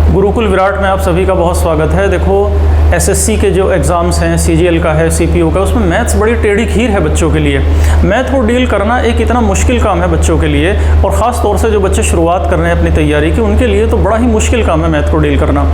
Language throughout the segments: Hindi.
गुरुकुल विराट में आप सभी का बहुत स्वागत है। देखो एसएससी के जो एग्ज़ाम्स हैं, सीजीएल का है, सीपीओ का, उसमें मैथ्स बड़ी टेढ़ी खीर है बच्चों के लिए। मैथ को डील करना एक इतना मुश्किल काम है बच्चों के लिए, और ख़ास तौर से जो बच्चे शुरुआत कर रहे हैं अपनी तैयारी की, उनके लिए तो बड़ा ही मुश्किल काम है मैथ को डील करना।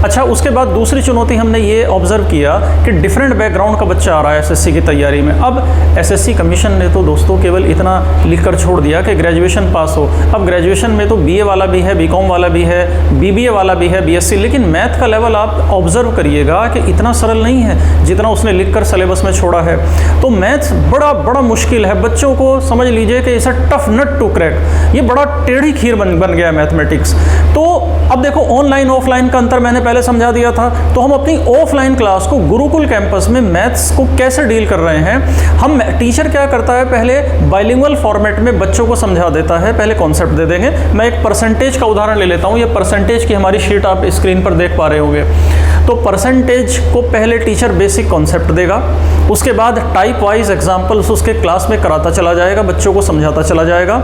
अच्छा, उसके बाद दूसरी चुनौती हमने ये ऑब्ज़र्व किया कि डिफरेंट बैकग्राउंड का बच्चा आ रहा है एसएससी की तैयारी में। अब एसएससी कमीशन ने तो दोस्तों केवल इतना लिख कर छोड़ दिया कि ग्रेजुएशन पास हो। अब ग्रेजुएशन में तो बीए वाला भी है, बीकॉम वाला भी है, बीबीए वाला भी है, बीएससी, लेकिन मैथ का लेवल आप ऑब्जर्व करिएगा कि इतना सरल नहीं है जितना उसने लिखकर सिलेबस में छोड़ा है। तो मैथ्स बड़ा मुश्किल है, बच्चों को समझ लीजिए कि इसे टफ नट टू क्रैक, ये बड़ा टेढ़ी खीर बन गया है मैथमेटिक्स। तो अब देखो ऑनलाइन ऑफलाइन का अंतर मैंने पहले समझा दिया था, तो हम अपनी ऑफलाइन क्लास को गुरुकुल कैंपस में मैथ्स को कैसे डील कर रहे हैं। हम टीचर क्या करता है, पहले बाइलिंगुअल फॉर्मेट में बच्चों को समझा देता है, पहले कॉन्सेप्ट दे देंगे। मैं एक परसेंटेज का उदाहरण ले लेता हूँ, ये परसेंटेज की हमारी शीट आप स्क्रीन पर देख पा रहे होंगे। तो परसेंटेज को पहले टीचर बेसिक कॉन्सेप्ट देगा, उसके बाद टाइप वाइज एग्जाम्पल्स उसके क्लास में कराता चला जाएगा, बच्चों को समझाता चला जाएगा।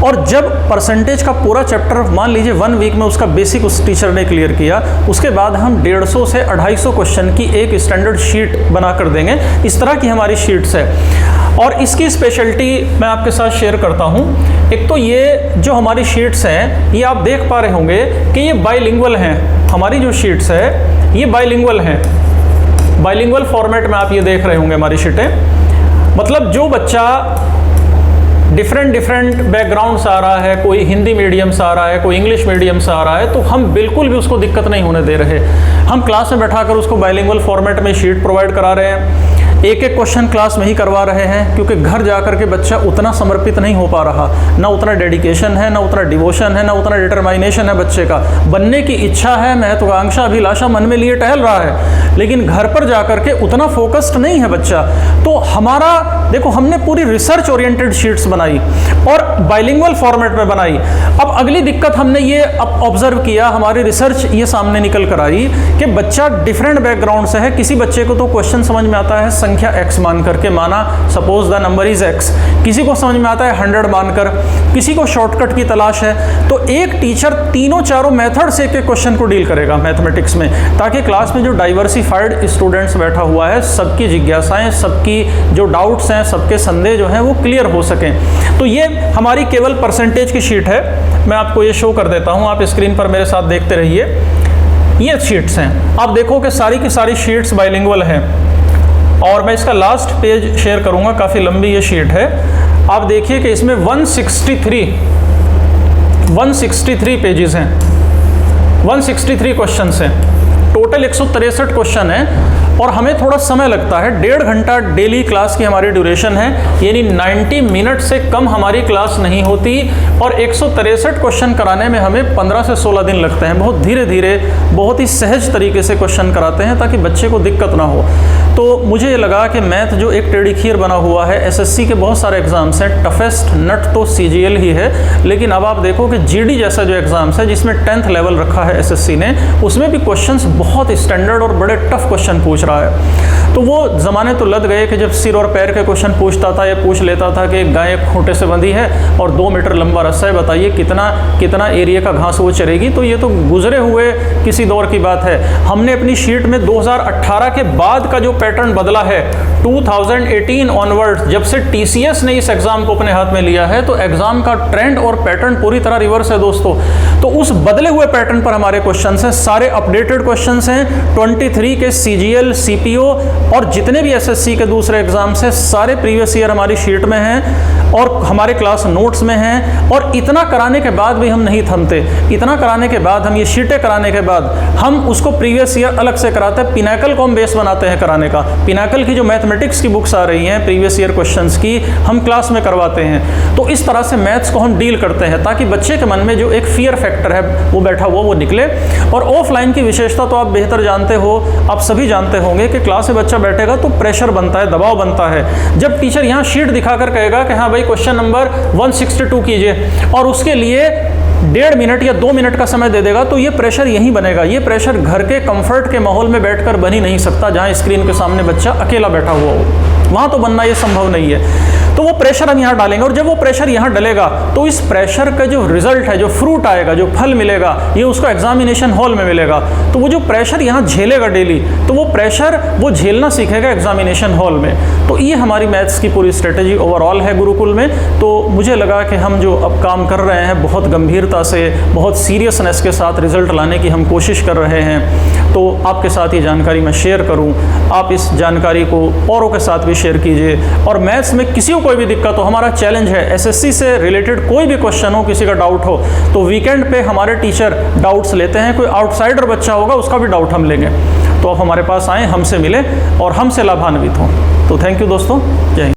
और जब परसेंटेज का पूरा चैप्टर मान लीजिए 1 वीक में उसका बेसिक उस टीचर ने क्लियर किया, उसके बाद हम 150 से 250 क्वेश्चन की एक स्टैंडर्ड शीट बना कर देंगे। इस तरह की हमारी शीट्स है, और इसकी स्पेशलिटी मैं आपके साथ शेयर करता हूँ। एक तो ये जो हमारी शीट्स हैं, ये आप देख पा रहे होंगे कि ये बाइलिंगुअल हैं। हमारी जो शीट्स है ये बाइलिंगुअल हैं, बाइलिंगुअल फॉर्मेट में आप ये देख रहे होंगे हमारी शीटें। मतलब जो बच्चा डिफरेंट बैकग्राउंड से आ रहा है, कोई हिंदी मीडियम से आ रहा है, कोई इंग्लिश मीडियम से आ रहा है, तो हम बिल्कुल भी उसको दिक्कत नहीं होने दे रहे। हम क्लास में बैठाकर उसको बाइलिंगुअल फॉर्मेट में शीट प्रोवाइड करा रहे हैं। एक क्वेश्चन क्लास में ही करवा रहे हैं, क्योंकि घर जाकर के बच्चा उतना समर्पित नहीं हो पा रहा, ना उतना डेडिकेशन है, ना उतना डिवोशन है, ना उतना डिटरमाइनेशन है बच्चे का। बनने की इच्छा है, महत्वाकांक्षा, अभिलाषा मन में लिए टहल रहा है, लेकिन घर पर जाकर के उतना फोकस्ड नहीं है बच्चा। तो हमारा देखो, हमने पूरी रिसर्च ओरिएंटेड शीट्स बनाई और बाइलिंगुअल फॉर्मेट में बनाई। अब अगली दिक्कत हमने ये ऑब्जर्व किया, हमारी रिसर्च ये सामने निकल कर आई कि बच्चा डिफरेंट बैकग्राउंड से है। किसी बच्चे को तो क्वेश्चन समझ में आता है संख्या x मान करके, माना suppose the number is x, किसी को समझ में आता है 100 मानकर, किसी को शॉर्टकट की तलाश है। तो एक टीचर तीनों चारों मेथड से एक क्वेश्चन को डील करेगा मैथमेटिक्स में, ताकि क्लास में जो डाइवर्सिफाइड स्टूडेंट्स बैठा हुआ है, सबकी जिज्ञासाएं, सबकी जो डाउट्स हैं, सबके संदेह जो हैं वो क्लियर हो सकें। तो ये हमारी केवल परसेंटेज की शीट है। मैं आपको ये शो कर देता हूँ, आप स्क्रीन पर मेरे साथ देखते रहिए। ये शीट्स हैं, आप देखो कि सारी की सारी शीट्स बाइलिंगुअल हैं, और मैं इसका लास्ट पेज शेयर करूंगा, काफ़ी लंबी ये शीट है। आप देखिए कि इसमें 163 पेजेस हैं, 163 क्वेश्चंस हैं, टोटल 163 क्वेश्चन हैं, और हमें थोड़ा समय लगता है। 1.5 घंटा डेली क्लास की हमारी ड्यूरेशन है, यानी 90 मिनट से कम हमारी क्लास नहीं होती, और 163 क्वेश्चन कराने में हमें 15 से 16 दिन लगते हैं। बहुत धीरे धीरे, बहुत ही सहज तरीके से क्वेश्चन कराते हैं ताकि बच्चे को दिक्कत ना हो। तो मुझे ये लगा कि मैथ जो एक टेढ़ी खीर बना हुआ है, एसएससी के बहुत सारे एग्जाम्स हैं, टफेस्ट नट तो सीजीएल ही है, लेकिन अब आप देखो कि जीडी जैसा जो एग्जाम्स है, जिसमें 10th लेवल रखा है एसएससी ने, उसमें भी क्वेश्चंस बहुत स्टैंडर्ड और बड़े टफ क्वेश्चन पूछ रहा है। तो वो ज़माने तो लग गए कि जब सिर और पैर के क्वेश्चन पूछता था, ये पूछ लेता था कि गाय एक खूंटे से बंधी है और 2 मीटर लंबा रस्सा है, बताइए कितना एरिया का घास वो चरेगी। तो ये तो गुजरे हुए किसी दौर की बात है। हमने अपनी शीट में 2018 के बाद का जो पैटर्न बदला है, 2018 ऑनवर्ड, जब से टीसीएस ने इस एग्जाम को अपने हाथ में लिया है, तो एग्जाम का ट्रेंड और पैटर्न पूरी तरह रिवर्स है दोस्तों। तो उस बदले हुए पैटर्न पर हमारे क्वेश्चन हैं, सारे अपडेटेड क्वेश्चन हैं। 23 के सीजीएल, सीपीओ और जितने भी एसएससी के दूसरे एग्जाम्स हैं, सारे प्रीवियस ईयर हमारी शीट में हैं और हमारे क्लास नोट्स में हैं। और इतना कराने के बाद भी हम नहीं थमते, इतना कराने के बाद, हम ये शीटें कराने के बाद, हम उसको प्रीवियस ईयर अलग से कराते हैं। पिनाकल को हम बेस बनाते हैं कराने का। पिनाकल की जो मैथमेटिक्स की बुक्स आ रही हैं प्रीवियस ईयर क्वेश्चंस की, हम क्लास में करवाते हैं। तो इस तरह से मैथ्स को हम डील करते हैं, ताकि बच्चे के मन में जो एक फियर फैक्टर है वो बैठा हुआ वो निकले। और ऑफलाइन की विशेषता तो आप बेहतर जानते हो, आप सभी जानते होंगे कि क्लास में बच्चा बैठेगा तो प्रेशर बनता है, दबाव बनता है। जब टीचर यहाँ शीट दिखाकर कहेगा कि हाँ भाई क्वेश्चन नंबर 162 कीजिए, और उसके लिए 1.5 मिनट या 2 मिनट का समय दे देगा, तो ये प्रेशर यहीं बनेगा। ये प्रेशर घर के कंफर्ट के माहौल में बैठकर बन ही नहीं सकता, जहाँ स्क्रीन के सामने बच्चा अकेला बैठा हुआ हो। वहाँ तो बनना ये संभव नहीं है। तो वो प्रेशर हम यहाँ डालेंगे और जब वो प्रेशर यहाँ डलेगा तो इस प्रेशर का जो रिजल्ट है, जो फ्रूट आएगा, जो फल मिलेगा, ये उसको एग्जामिनेशन हॉल में मिलेगा। तो वो जो प्रेशर यहाँ झेलेगा डेली, तो वो प्रेशर वो झेलना सीखेगा एग्जामिनेशन हॉल में। तो ये हमारी मैथ्स की पूरी स्ट्रेटेजी ओवरऑल है गुरुकुल में। तो मुझे लगा कि हम जो अब काम कर रहे हैं बहुत गंभीरता से, बहुत सीरियसनेस के साथ रिजल्ट लाने की हम कोशिश कर रहे हैं। तो आपके साथ ये जानकारी मैं शेयर करूं, आप इस जानकारी को औरों के साथ भी शेयर कीजिए। और मैथ्स में किसी को कोई भी दिक्कत हो, हमारा चैलेंज है एसएससी से रिलेटेड कोई भी क्वेश्चन हो, किसी का डाउट हो, तो वीकेंड पे हमारे टीचर डाउट्स लेते हैं। कोई आउटसाइडर बच्चा होगा उसका भी डाउट हम लेंगे। तो आप हमारे पास आएँ, हमसे मिलें और हमसे लाभान्वित हों। तो थैंक यू दोस्तों, जय हिंद।